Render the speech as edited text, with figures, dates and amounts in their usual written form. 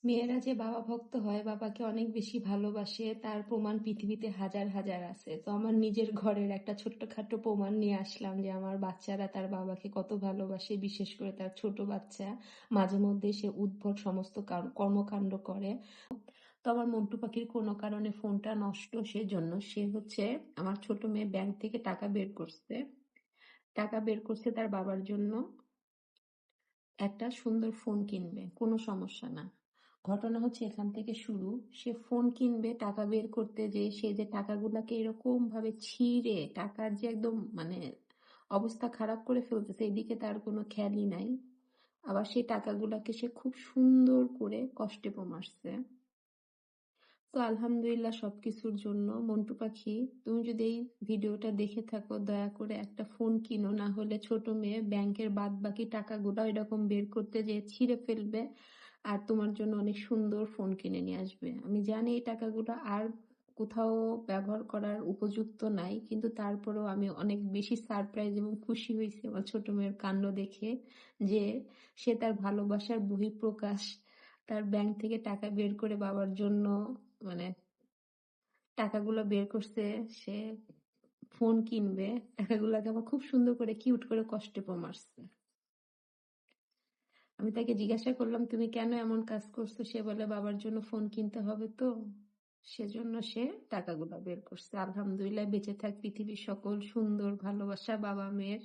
মেয়েরা যে বাবা ভক্ত হয়, বাবাকে অনেক বেশি ভালোবাসে, তার প্রমাণ পৃথিবীতে হাজার হাজার আছে। তো আমার নিজের ঘরের একটা ছোট্টখাট্ট প্রমাণ নিয়ে আসলাম যে আমার বাচ্চারা তার বাবাকে কত ভালোবাসে। বিশেষ করে তার ছোট বাচ্চা মাঝে মধ্যে সে উদ্ভট সমস্ত কর্মকাণ্ড করে। তো আমার মন্টু পাখির কোনো কারণে ফোনটা নষ্ট, সেজন্য আমার ছোট মেয়ে ব্যাংক থেকে টাকা বের করছে তার বাবার জন্য। একটা সুন্দর ফোন কিনবে, কোনো সমস্যা না। ঘটনা হচ্ছে এখান থেকে শুরু। সে ফোন কিনবে, টাকা বের করতে যে সে যে টাকাগুলাকে এরকম ভাবে ছিঁড়ে টাকার যে একদম মানে অবস্থা খারাপ করে ফেলতেছে, এদিকে তার কোনো খেয়ালই নাই। আবার সেই টাকাগুলাকে সে খুব সুন্দর করে কষ্টে প্রমাণছে। তো আলহামদুলিল্লাহ সবকিছুর জন্য। মন্টু পাখি, তুমি যদি এই ভিডিওটা দেখে থাকো, দয়া করে একটা ফোন কিনো, না হলে ছোট মেয়ে ব্যাংকের বাদ বাকি টাকাগুলো এরকম বের করতে যেয়ে ছিঁড়ে ফেলবে আর তোমার জন্য অনেক সুন্দর ফোন কিনে নিয়ে আসবে। আমি জানি এই টাকাগুলো আর কোথাও ব্যবহার করার উপযুক্ত নাই, কিন্তু তারপরেও আমি অনেক বেশি সারপ্রাইজ এবং খুশি হয়েছি আমার ছোট মেয়ের কাণ্ড দেখে, যে সে তার ভালোবাসার বহিঃপ্রকাশ তার ব্যাংক থেকে টাকা বের করে বাবার জন্য মানে টাকাগুলো বের করছে। সে ফোন কিনবে, টাকাগুলোকে আবার খুব সুন্দর করে কিউট করে কষ্টে মারছে। আমি তাকে জিজ্ঞাসা করলাম, তুমি কেন এমন কাজ করছো? সে বলে, বাবার জন্য ফোন কিনতে হবে তো, সেজন্য সে টাকাগুলো বের করছে। আলহামদুলিল্লাহ, বেঁচে থাক পৃথিবীর সকল সুন্দর ভালোবাসা বাবা মেয়ের।